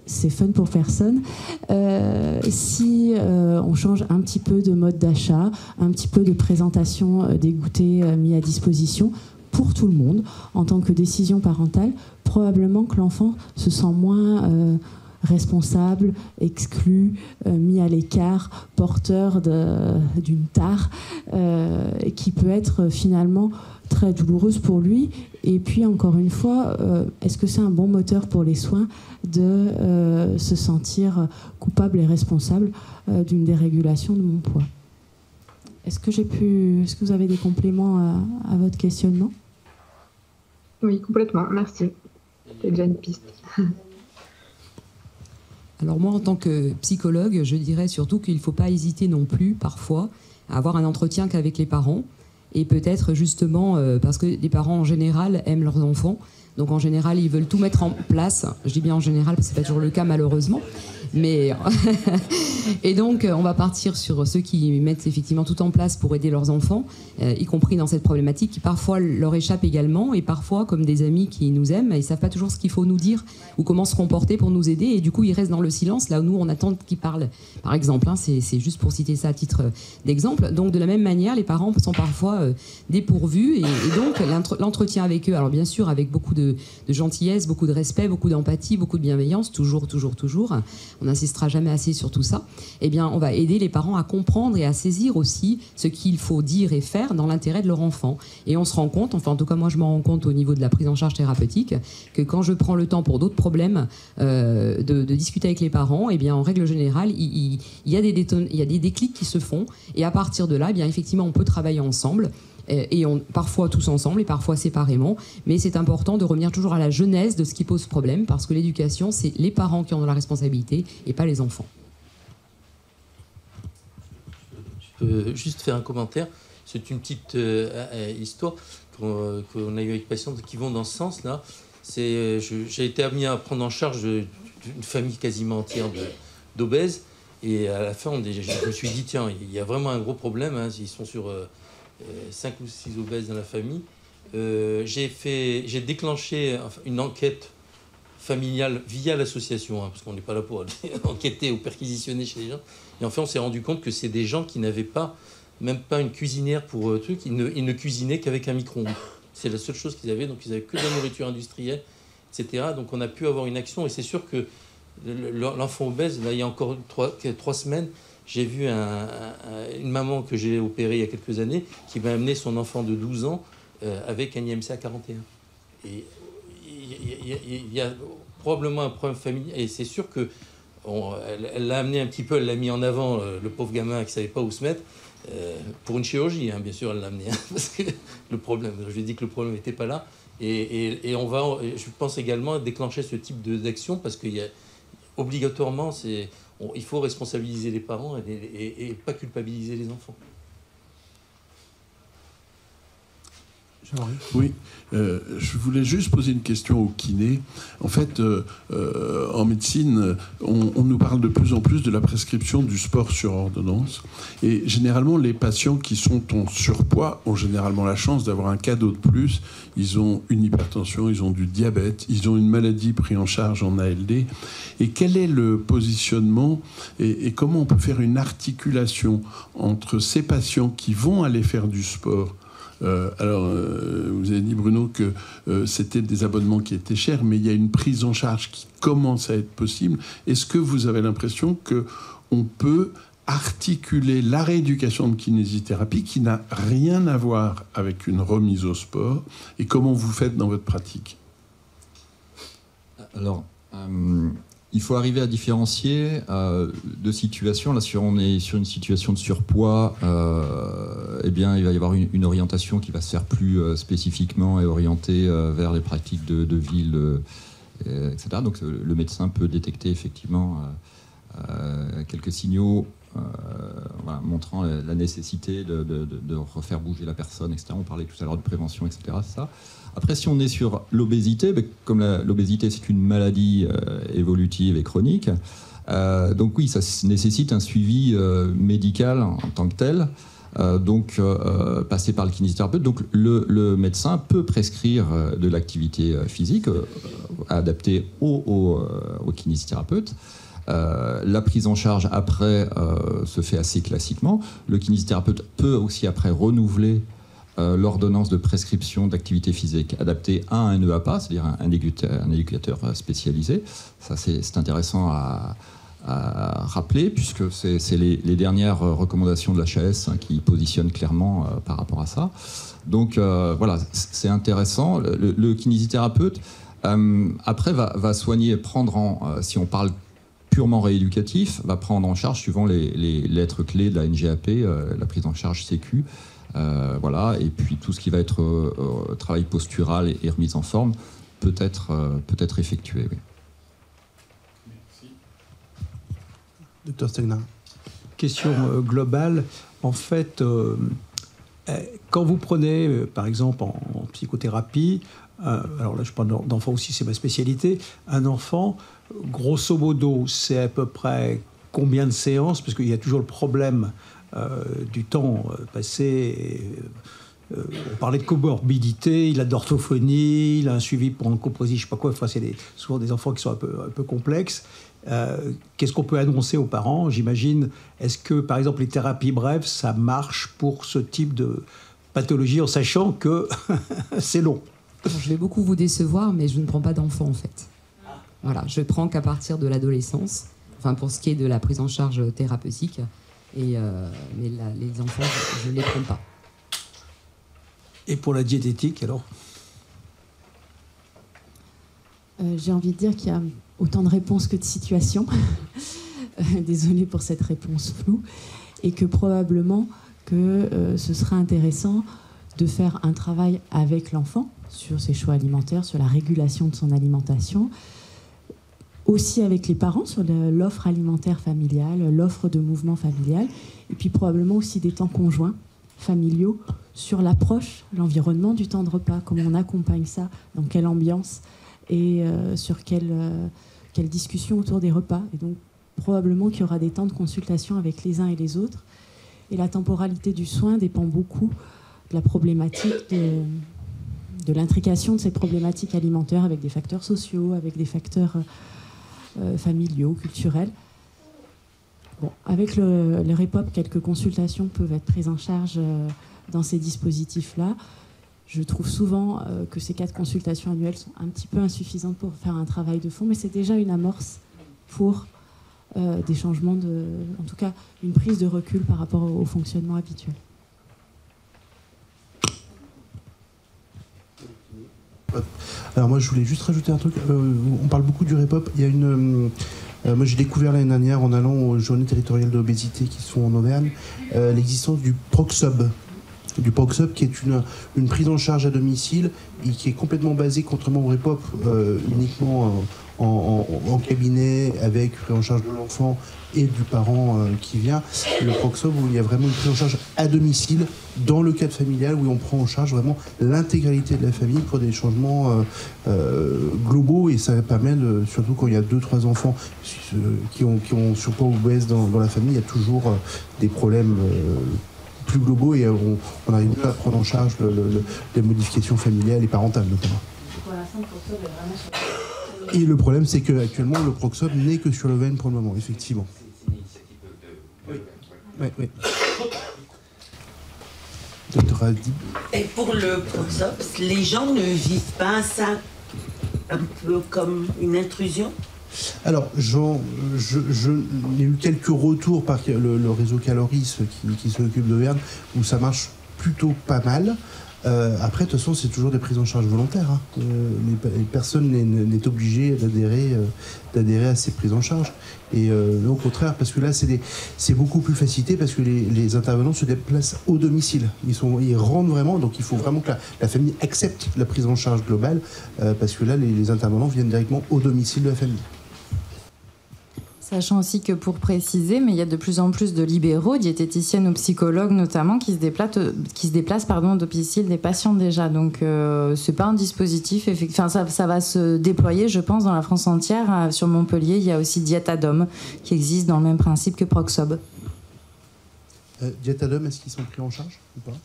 C'est fun pour personne. Si on change un petit peu de mode d'achat, un petit peu de présentation des goûters mis à disposition pour tout le monde, en tant que décision parentale, probablement que l'enfant se sent moins responsable, exclu, mis à l'écart, porteur d'une tare qui peut être finalement très douloureuse pour lui. Et puis encore une fois, est-ce que c'est un bon moteur pour les soins de se sentir coupable et responsable d'une dérégulation de mon poids? Est-ce que vous avez des compléments à votre questionnement? Oui, complètement, merci. C'est déjà une piste. Alors moi, en tant que psychologue, je dirais surtout qu'il ne faut pas hésiter non plus, parfois, à avoir un entretien qu'avec les parents et peut-être justement parce que les parents en général aiment leurs enfants. Donc en général, ils veulent tout mettre en place. Je dis bien en général parce que c'est pas toujours le cas malheureusement. Mais et donc on va partir sur ceux qui mettent effectivement tout en place pour aider leurs enfants, y compris dans cette problématique qui parfois leur échappe également, et parfois comme des amis qui nous aiment, ils savent pas toujours ce qu'il faut nous dire ou comment se comporter pour nous aider, et du coup ils restent dans le silence là où nous on attend qu'ils parlent. Par exemple, hein, c'est juste pour citer ça à titre d'exemple. Donc de la même manière, les parents sont parfois dépourvus, et donc l'entretien avec eux, alors bien sûr avec beaucoup de gentillesse, beaucoup de respect, beaucoup d'empathie, beaucoup de bienveillance, toujours. On n'insistera jamais assez sur tout ça. Eh bien, on va aider les parents à comprendre et à saisir aussi ce qu'il faut dire et faire dans l'intérêt de leur enfant. Et on se rend compte, enfin en tout cas moi je m'en rends compte au niveau de la prise en charge thérapeutique, que quand je prends le temps pour d'autres problèmes de discuter avec les parents, eh bien en règle générale, il y a des déclics qui se font. Et à partir de là, eh bien effectivement, on peut travailler ensemble. Et parfois tous ensemble et parfois séparément, mais c'est important de revenir toujours à la genèse de ce qui pose problème, parce que l'éducation, c'est les parents qui en ont la responsabilité et pas les enfants. Je peux juste faire un commentaire. C'est une petite histoire qu'on a eu avec patientes qui vont dans ce sens-là. J'ai été amené à prendre en charge une famille quasiment entière d'obèses, et à la fin, je me suis dit, tiens, il y a vraiment un gros problème, hein, ils sont sur 5 ou 6 obèses dans la famille. J'ai déclenché une enquête familiale via l'association, hein, parce qu'on n'est pas là pour enquêter ou perquisitionner chez les gens. Et en fait, on s'est rendu compte que c'est des gens qui n'avaient même pas une cuisinière pour truc. Ils ne cuisinaient qu'avec un micro-ondes. C'est la seule chose qu'ils avaient. Donc, ils n'avaient que de la nourriture industrielle, etc. Donc, on a pu avoir une action. Et c'est sûr que l'enfant obèse, là, il y a encore 3 semaines, j'ai vu une maman que j'ai opérée il y a quelques années qui m'a amené son enfant de 12 ans avec un IMC à 41. Et il y a probablement un problème familial. Et c'est sûr que elle l'a amené un petit peu, elle l'a mis en avant, le pauvre gamin qui ne savait pas où se mettre, pour une chirurgie, hein, bien sûr, elle l'a amené. Hein, parce que je lui ai dit que le problème n'était pas là. Et on va, je pense également, déclencher ce type d'action, parce qu'il y a obligatoirement, il faut responsabiliser les parents et pas culpabiliser les enfants. Oui, je voulais juste poser une question au kiné. En fait, en médecine, on nous parle de plus en plus de la prescription du sport sur ordonnance. Et généralement, les patients qui sont en surpoids ont généralement la chance d'avoir un cadeau de plus. Ils ont une hypertension, ils ont du diabète, ils ont une maladie prise en charge en ALD. Et quel est le positionnement et comment on peut faire une articulation entre ces patients qui vont aller faire du sport? Vous avez dit, Bruno, que c'était des abonnements qui étaient chers, mais il y a une prise en charge qui commence à être possible. Est-ce que vous avez l'impression qu'on peut articuler la rééducation de kinésithérapie qui n'a rien à voir avec une remise au sport, et comment vous faites dans votre pratique? Alors, il faut arriver à différencier deux situations. Là, si on est sur une situation de surpoids, eh bien, il va y avoir une orientation qui va se faire plus spécifiquement et orientée vers les pratiques de ville, etc. Donc, le médecin peut détecter effectivement quelques signaux montrant la nécessité de refaire bouger la personne, etc. On parlait tout à l'heure de prévention, etc. Ça. Après, si on est sur l'obésité, comme l'obésité c'est une maladie évolutive et chronique, donc oui, ça nécessite un suivi médical en tant que tel, passer par le kinésithérapeute. Donc le médecin peut prescrire de l'activité physique adaptée au kinésithérapeute. La prise en charge après se fait assez classiquement. Le kinésithérapeute peut aussi après renouveler l'ordonnance de prescription d'activité physique adaptée à un EAPA, c'est-à-dire un éducateur spécialisé. Ça, c'est intéressant à rappeler, puisque c'est les dernières recommandations de l'HAS qui positionnent clairement par rapport à ça. Donc voilà, c'est intéressant. Le kinésithérapeute, après, va soigner, si on parle purement rééducatif, va prendre en charge, suivant les lettres clés de la NGAP, la prise en charge Sécu, et puis tout ce qui va être travail postural et remise en forme peut être effectué. Oui. Merci. Docteur Stegner. Question globale. En fait, Quand vous prenez, par exemple, en psychothérapie, alors là je parle d'enfant aussi, c'est ma spécialité, un enfant, grosso modo, c'est à peu près combien de séances? Parce qu'il y a toujours le problème du temps passé. On parlait de comorbidité, il a de l'orthophonie, il a un suivi pour un coprosie, je sais pas quoi. Enfin, c'est souvent des enfants qui sont un peu complexes. Qu'est-ce qu'on peut annoncer aux parents? J'imagine, est-ce que, par exemple, les thérapies brèves, ça marche pour ce type de pathologie, en sachant que c'est long? Je vais beaucoup vous décevoir, mais je ne prends pas d'enfants, en fait. Voilà, je prends qu'à partir de l'adolescence, enfin, pour ce qui est de la prise en charge thérapeutique. Mais les enfants, je ne les prends pas. Et pour la diététique, alors? J'ai envie de dire qu'il y a autant de réponses que de situations. Désolée pour cette réponse floue. Et que probablement que ce serait intéressant de faire un travail avec l'enfant sur ses choix alimentaires, sur la régulation de son alimentation, aussi avec les parents sur l'offre alimentaire familiale, l'offre de mouvement familial, et puis probablement aussi des temps conjoints, familiaux, sur l'approche, l'environnement du temps de repas, comment on accompagne ça, dans quelle ambiance, et sur quelle discussion autour des repas. Et donc probablement qu'il y aura des temps de consultation avec les uns et les autres. Et la temporalité du soin dépend beaucoup de la problématique, de l'intrication de cette problématique alimentaire avec des facteurs sociaux, avec des facteurs familiaux, culturels. Bon, avec le REPOP, quelques consultations peuvent être prises en charge dans ces dispositifs-là. Je trouve souvent que ces 4 consultations annuelles sont un petit peu insuffisantes pour faire un travail de fond, mais c'est déjà une amorce pour des changements, en tout cas une prise de recul par rapport au fonctionnement habituel. Alors moi je voulais juste rajouter un truc, on parle beaucoup du REPOP, il y a moi j'ai découvert l'année dernière en allant aux journées territoriales de l'obésité qui sont en Auvergne, l'existence du PROXOB. Du PROXOB qui est une prise en charge à domicile et qui est complètement basée, contrairement au REPOP, uniquement en cabinet avec prise en charge de l'enfant et du parent qui vient. Le PROXOB où il y a vraiment une prise en charge à domicile dans le cadre familial où on prend en charge vraiment l'intégralité de la famille pour des changements globaux, et ça permet, surtout quand il y a 2-3 enfants qui ont surpoids ou obèses dans la famille, il y a toujours des problèmes plus globaux, et on arrive à prendre en charge les modifications familiales et parentales notamment. Et le problème, c'est qu'actuellement, le PROXOB n'est que sur l'Auvergne pour le moment, effectivement. Oui. Docteur Adib. Et pour le PROXOB, les gens ne vivent pas ça un peu comme une intrusion? Alors, j'ai eu quelques retours par le réseau Caloris qui s'occupe d'Auvergne, où ça marche plutôt pas mal. Après, de toute façon, c'est toujours des prises en charge volontaires. Hein. Personne n'est obligé d'adhérer à ces prises en charge. Et au contraire, parce que là, c'est beaucoup plus facilité, parce que les intervenants se déplacent au domicile. Ils rentrent vraiment, donc il faut vraiment que la famille accepte la prise en charge globale, parce que là, les intervenants viennent directement au domicile de la famille. Sachant aussi que, pour préciser, mais il y a de plus en plus de libéraux, diététiciennes ou psychologues notamment, qui se déplacent au domicile des patients déjà. Donc, c'est pas un dispositif. Enfin, ça va se déployer, je pense, dans la France entière. Sur Montpellier, il y a aussi Diétadom, qui existe dans le même principe que PROXOB. Diétadom, est-ce qu'ils sont pris en charge ou pas?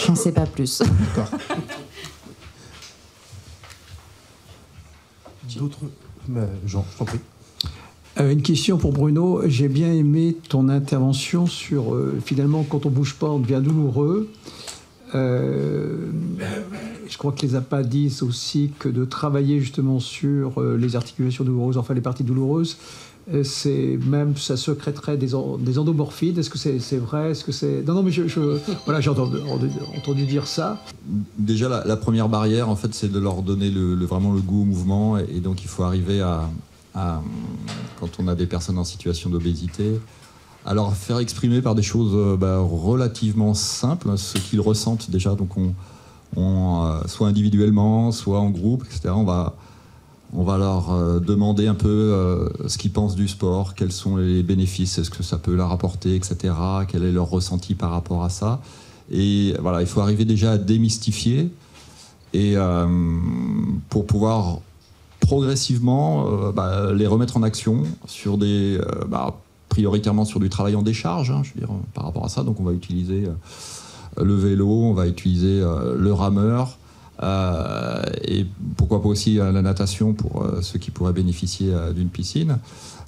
J'en sais pas plus. D'accord. D'autres... Jean, je t'en prie. Une question pour Bruno. J'ai bien aimé ton intervention sur finalement, quand on bouge pas, on devient douloureux. Je crois que les APA disent aussi que de travailler justement sur les articulations douloureuses, enfin les parties douloureuses, ça secréterait des endomorphides. Est-ce que c'est vrai? Est-ce que c'est... Non, mais voilà, j'ai entendu dire ça. Déjà, la première barrière, en fait, c'est de leur donner vraiment le goût au mouvement, et donc il faut arriver à quand on a des personnes en situation d'obésité, à leur faire exprimer par des choses relativement simples ce qu'ils ressentent déjà. Donc soit individuellement, soit en groupe, etc. On va leur demander un peu ce qu'ils pensent du sport, quels sont les bénéfices, est-ce que ça peut leur apporter, etc. Quel est leur ressenti par rapport à ça. Et voilà, il faut arriver déjà à démystifier et pour pouvoir progressivement les remettre en action sur des prioritairement sur du travail en décharge, je veux dire, par rapport à ça. Donc on va utiliser le vélo, on va utiliser le rameur et pourquoi pas aussi la natation pour ceux qui pourraient bénéficier d'une piscine.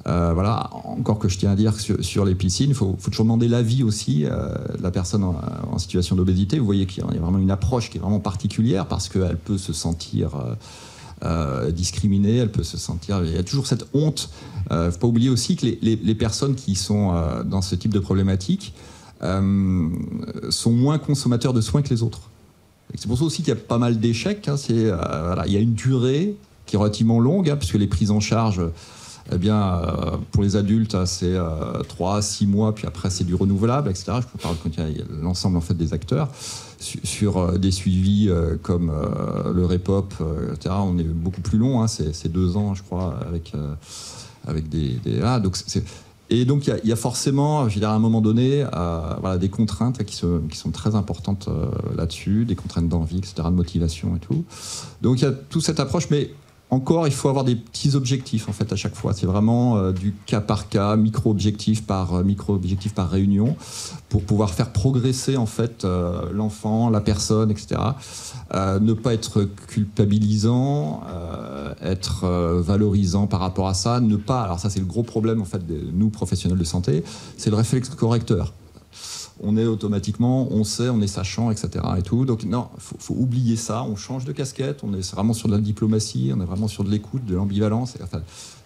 Voilà, encore que je tiens à dire que sur les piscines, il faut toujours demander l'avis aussi de la personne en situation d'obésité. Vous voyez qu'il y a vraiment une approche qui est vraiment particulière parce qu'elle peut se sentir discriminée, elle peut se sentir... Il y a toujours cette honte. Il ne faut pas oublier aussi que les personnes qui sont dans ce type de problématique sont moins consommateurs de soins que les autres. C'est pour ça aussi qu'il y a pas mal d'échecs. Il y a une durée qui est relativement longue, puisque les prises en charge... pour les adultes, c'est 3, 6 mois, puis après c'est du renouvelable, etc. Je peux parler quand il y a l'ensemble en fait, des acteurs. Sur des suivis comme le REPOP, etc., on est beaucoup plus long, c'est 2 ans, je crois, avec des donc et donc il y a forcément, je veux dire, à un moment donné, des contraintes qui sont très importantes là-dessus, des contraintes d'envie, etc., de motivation et tout. Donc il y a toute cette approche, mais encore, il faut avoir des petits objectifs en fait à chaque fois. C'est vraiment du cas par cas, micro-objectif par réunion, pour pouvoir faire progresser en fait l'enfant, la personne, etc. Ne pas être culpabilisant, être valorisant par rapport à ça. Ne pas. Alors ça, c'est le gros problème en fait de nous professionnels de santé, c'est le réflexe correcteur. On est automatiquement, on sait, on est sachant, etc. et tout. Donc non, faut oublier ça. On change de casquette. On est vraiment sur de la diplomatie. On est vraiment sur de l'écoute, de l'ambivalence, enfin,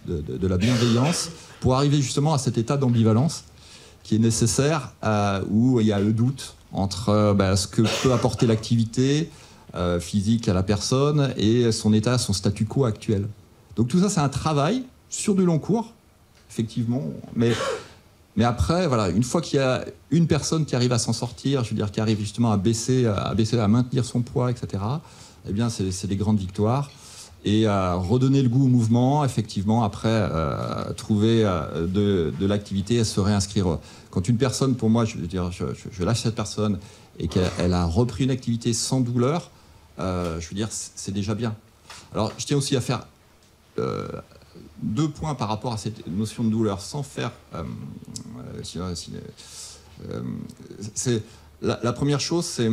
de la bienveillance, pour arriver justement à cet état d'ambivalence qui est nécessaire, où il y a le doute entre ce que peut apporter l'activité physique à la personne et son état, son statu quo actuel. Donc tout ça, c'est un travail sur du long cours, effectivement, mais après, voilà, une fois qu'il y a une personne qui arrive à s'en sortir, je veux dire, qui arrive justement à maintenir son poids, etc., eh bien, c'est des grandes victoires. Et redonner le goût au mouvement, effectivement, après, trouver de l'activité et se réinscrire. Quand une personne, pour moi, je veux dire, je lâche cette personne et qu'elle a repris une activité sans douleur, je veux dire, c'est déjà bien. Alors, je tiens aussi à faire... 2 points par rapport à cette notion de douleur, sans faire... la première chose, c'est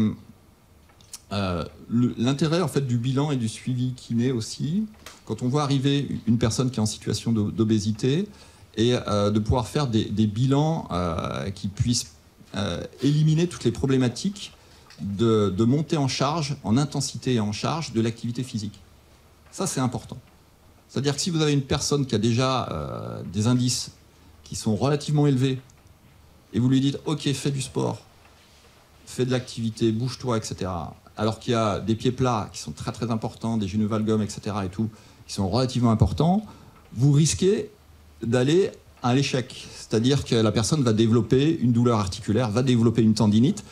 l'intérêt en fait, du bilan et du suivi kiné aussi. Quand on voit arriver une personne qui est en situation d'obésité, et de pouvoir faire des bilans qui puissent éliminer toutes les problématiques de montée en charge, en intensité et en charge de l'activité physique. Ça, c'est important. C'est-à-dire que si vous avez une personne qui a déjà des indices qui sont relativement élevés, et vous lui dites « Ok, fais du sport, fais de l'activité, bouge-toi, etc. » alors qu'il y a des pieds plats qui sont très très importants, des genoux valgum, etc. et tout, qui sont relativement importants, vous risquez d'aller à l'échec. C'est-à-dire que la personne va développer une douleur articulaire, va développer une tendinite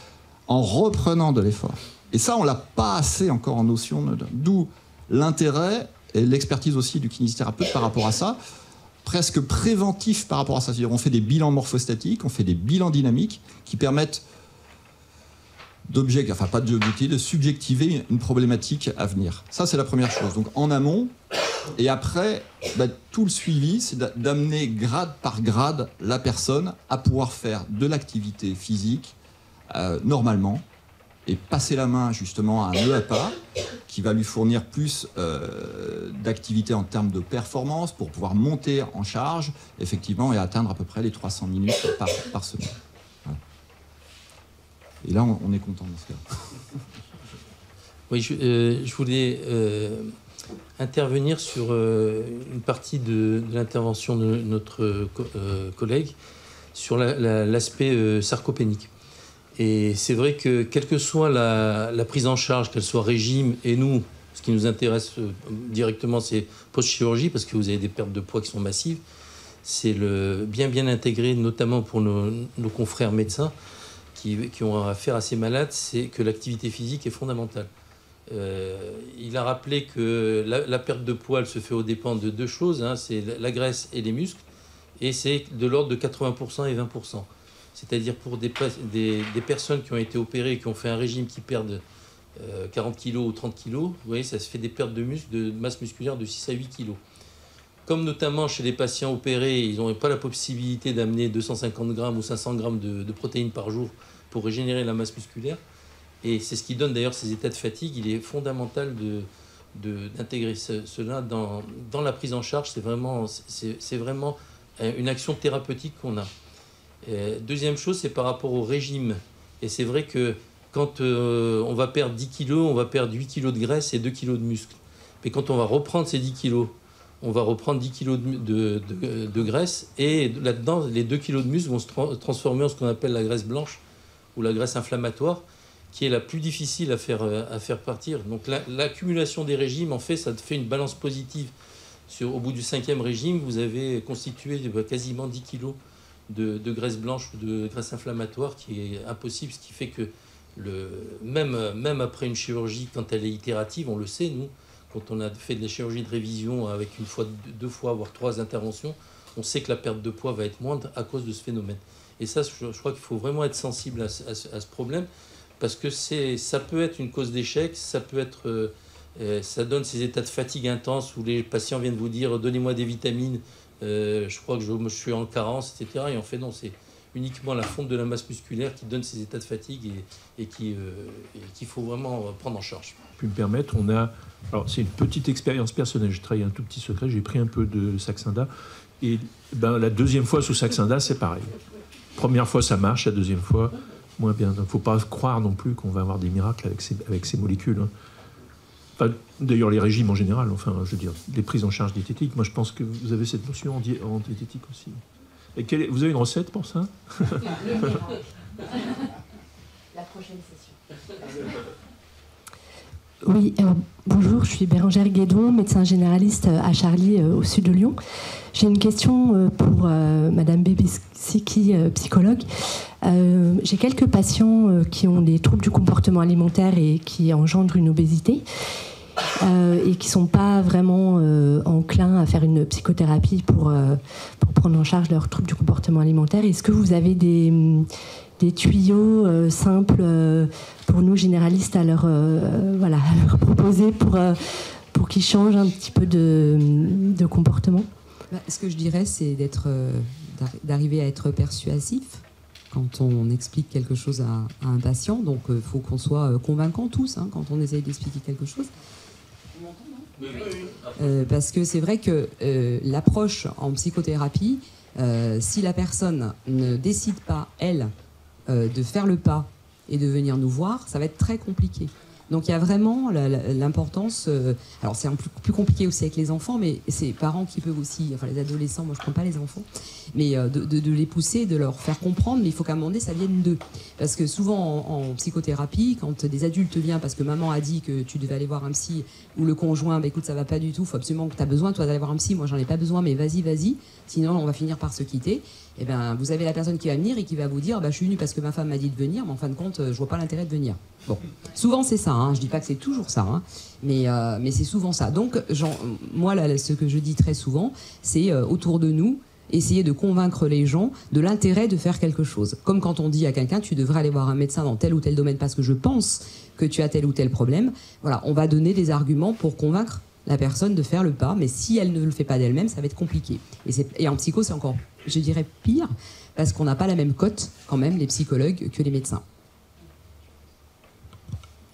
en reprenant de l'effort. Et ça, on ne l'a pas assez encore en notion, d'où l'intérêt et l'expertise aussi du kinésithérapeute par rapport à ça, presque préventif par rapport à ça. C'est-à-dire on fait des bilans morphostatiques, on fait des bilans dynamiques qui permettent de subjectiver une problématique à venir. Ça, c'est la première chose. Donc en amont, et après, tout le suivi, c'est d'amener grade par grade la personne à pouvoir faire de l'activité physique normalement, et passer la main justement à un EAPA qui va lui fournir plus d'activité en termes de performance pour pouvoir monter en charge, effectivement, et atteindre à peu près les 300 minutes par semaine. Voilà. Et là, on est content dans ce cas. Oui, je voulais intervenir sur une partie de l'intervention de notre collègue sur l'aspect sarcopénique. Et c'est vrai que quelle que soit la prise en charge, qu'elle soit régime, et nous, ce qui nous intéresse directement, c'est post-chirurgie, parce que vous avez des pertes de poids qui sont massives. C'est bien intégré, notamment pour nos confrères médecins qui ont affaire à ces malades, c'est que l'activité physique est fondamentale. Il a rappelé que la perte de poids, elle se fait aux dépens de 2 choses, c'est la graisse et les muscles, et c'est de l'ordre de 80% et 20%. c'est-à-dire pour des personnes qui ont été opérées et qui ont fait un régime qui perdent 40 kg ou 30 kg, vous voyez, ça se fait des pertes de masse musculaire de 6 à 8 kg. Comme notamment chez les patients opérés, ils n'ont pas la possibilité d'amener 250 grammes ou 500 grammes de protéines par jour pour régénérer la masse musculaire. Et c'est ce qui donne d'ailleurs ces états de fatigue. Il est fondamental d'intégrer cela dans la prise en charge. C'est vraiment une action thérapeutique qu'on a. Deuxième chose, c'est par rapport au régime. Et c'est vrai que quand on va perdre 10 kg, on va perdre 8 kg de graisse et 2 kg de muscle. Mais quand on va reprendre ces 10 kg, on va reprendre 10 kg de graisse, et là-dedans, les 2 kg de muscle vont se transformer en ce qu'on appelle la graisse blanche ou la graisse inflammatoire, qui est la plus difficile à faire partir. Donc l'accumulation des régimes, en fait, ça fait une balance positive. Au bout du 5e régime, vous avez constitué quasiment 10 kg de graisse blanche ou de graisse inflammatoire, qui est impossible, ce qui fait que même après une chirurgie, quand elle est itérative, on le sait, nous, quand on a fait de la chirurgie de révision avec 1 fois, 2 fois, voire 3 interventions, on sait que la perte de poids va être moindre à cause de ce phénomène. Et ça, je crois qu'il faut vraiment être sensible à ce problème, parce que ça peut être une cause d'échec, ça peut être, ça donne ces états de fatigue intense où les patients viennent vous dire « donnez-moi des vitamines, je crois que je suis en carence », etc. Et en fait, non, c'est uniquement la fonte de la masse musculaire qui donne ces états de fatigue et qu'il faut vraiment prendre en charge. Je peux me permettre, alors c'est une petite expérience personnelle, je trahis un tout petit secret, j'ai pris un peu de Saxenda, et la deuxième fois sous Saxenda, c'est pareil. Première fois, ça marche, la deuxième fois, moins bien. Donc il ne faut pas croire non plus qu'on va avoir des miracles avec ces molécules. Enfin, d'ailleurs, les régimes en général, enfin, je veux dire, les prises en charge diététiques, moi je pense que vous avez cette notion en diététique aussi. Et vous avez une recette pour ça? La prochaine session. Oui, bonjour, je suis Bérangère Guédon, médecin généraliste à Charlie, au sud de Lyon. J'ai une question pour Madame Bebesiki, psychologue. J'ai quelques patients qui ont des troubles du comportement alimentaire et qui engendrent une obésité et qui ne sont pas vraiment enclins à faire une psychothérapie pour prendre en charge leurs troubles du comportement alimentaire. Est-ce que vous avez des tuyaux simples pour nous généralistes à leur proposer pour qu'ils changent un petit peu de comportement? Ce que je dirais, c'est d'arriver à être persuasif quand on explique quelque chose à un patient. Donc il faut qu'on soit convaincants tous quand on essaye d'expliquer quelque chose. Parce que c'est vrai que l'approche en psychothérapie, si la personne ne décide pas, elle, de faire le pas et de venir nous voir, ça va être très compliqué. Donc il y a vraiment l'importance, alors c'est un peu plus compliqué aussi avec les enfants, mais c'est les parents qui peuvent aussi, enfin les adolescents, moi je ne prends pas les enfants, mais de les pousser, de leur faire comprendre, mais il faut qu'à un moment donné ça vienne d'eux. Parce que souvent en psychothérapie, quand des adultes viennent parce que maman a dit que tu devais aller voir un psy, ou le conjoint, écoute ça va pas du tout, faut absolument que tu as besoin toi d'aller voir un psy, moi j'en ai pas besoin, mais vas-y, sinon on va finir par se quitter. Eh ben, vous avez la personne qui va venir et qui va vous dire je suis venue parce que ma femme m'a dit de venir, mais en fin de compte, je vois pas l'intérêt de venir. Bon, souvent c'est ça, je dis pas que c'est toujours ça, mais c'est souvent ça. Donc, moi, là, ce que je dis très souvent, c'est autour de nous, essayer de convaincre les gens de l'intérêt de faire quelque chose. Comme quand on dit à quelqu'un, tu devrais aller voir un médecin dans tel ou tel domaine parce que je pense que tu as tel ou tel problème. Voilà, on va donner des arguments pour convaincre la personne de faire le pas, mais si elle ne le fait pas d'elle-même, ça va être compliqué. Et en psycho, c'est encore, je dirais, pire, parce qu'on n'a pas la même cote, quand même, les psychologues, que les médecins.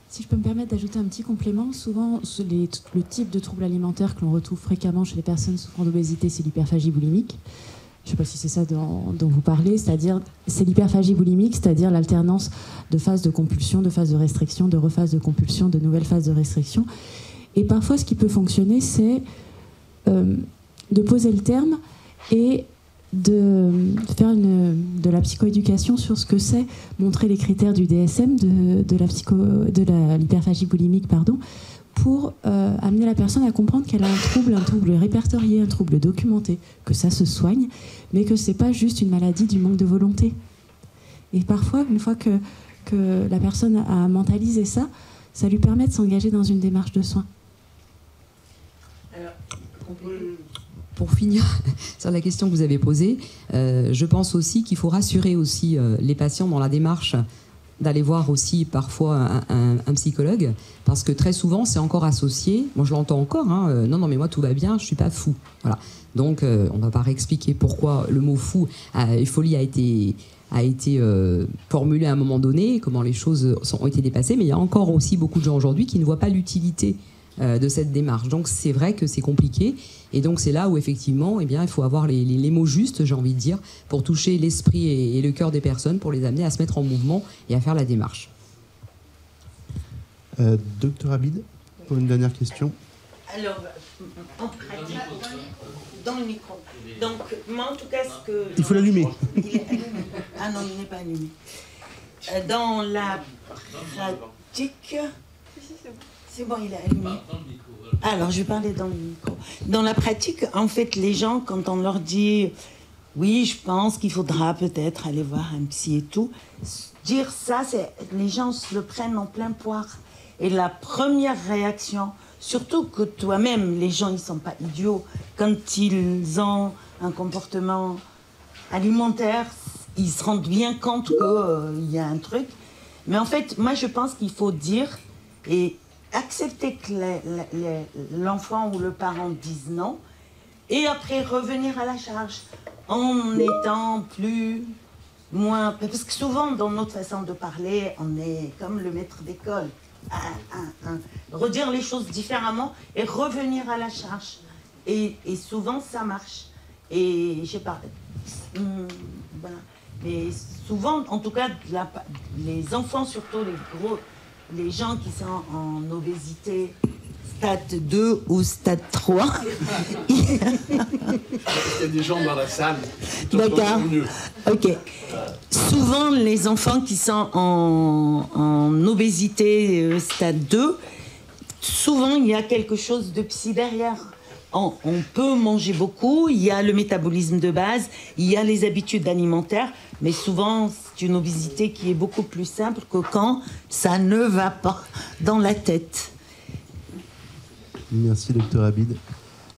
Si je peux me permettre d'ajouter un petit complément, souvent, le type de trouble alimentaire que l'on retrouve fréquemment chez les personnes souffrant d'obésité, c'est l'hyperphagie boulimique. Je ne sais pas si c'est ça dont vous parlez, c'est l'hyperphagie boulimique, c'est-à-dire l'alternance de phases de compulsion, de phases de restriction, de rephases de compulsion, de nouvelles phases de restriction. Et parfois, ce qui peut fonctionner, c'est de poser le terme et de faire de la psychoéducation sur ce que c'est, montrer les critères du DSM, de l'hyperphagie boulimique, pour amener la personne à comprendre qu'elle a un trouble répertorié, un trouble documenté, que ça se soigne, mais que c'est pas juste une maladie du manque de volonté. Et parfois, une fois que la personne a mentalisé ça, ça lui permet de s'engager dans une démarche de soins. Alors, pour finir sur la question que vous avez posée, je pense aussi qu'il faut rassurer aussi les patients dans la démarche d'aller voir aussi parfois un psychologue, parce que très souvent c'est encore associé, moi je l'entends encore, hein, non mais moi tout va bien, je suis pas fou. Voilà. Donc on va pas réexpliquer pourquoi le mot fou et folie a été formulé à un moment donné, comment les choses ont été dépassées, mais il y a encore aussi beaucoup de gens aujourd'hui qui ne voient pas l'utilité de cette démarche. Donc c'est vrai que c'est compliqué, et donc c'est là où effectivement il faut avoir les mots justes, j'ai envie de dire, pour toucher l'esprit et le cœur des personnes, pour les amener à se mettre en mouvement et à faire la démarche. Docteur Abid, pour une dernière question. Alors, en pratique, dans le micro. Donc, moi en tout cas, ce que... Il faut l'allumer. Il est allumé. Ah non, il n'est pas allumé. Dans la pratique... C'est bon, il est allumé. Alors, je vais parler dans le micro. Dans la pratique, en fait, les gens, quand on leur dit « oui, je pense qu'il faudra peut-être aller voir un psy et tout », dire ça, les gens se le prennent en plein poire. Et la première réaction, surtout que toi-même, les gens, ils ne sont pas idiots, quand ils ont un comportement alimentaire, ils se rendent bien compte qu'il y a un truc. Mais en fait, moi, je pense qu'il faut dire et accepter que l'enfant ou le parent dise non, et après revenir à la charge en étant moins... Parce que souvent, dans notre façon de parler, on est comme le maître d'école. Redire les choses différemment et revenir à la charge. Et souvent, ça marche. Et je sais pas... voilà. Mais souvent, en tout cas, les enfants, surtout les gens qui sont en obésité stade 2 ou stade 3. Il y a des gens dans la salle. D'accord. Ok. Souvent, les enfants qui sont en obésité stade 2, souvent, il y a quelque chose de psy derrière. On peut manger beaucoup, il y a le métabolisme de base, il y a les habitudes alimentaires, mais souvent, c'est une obésité qui est beaucoup plus simple que quand ça ne va pas dans la tête. Merci, docteur Abid.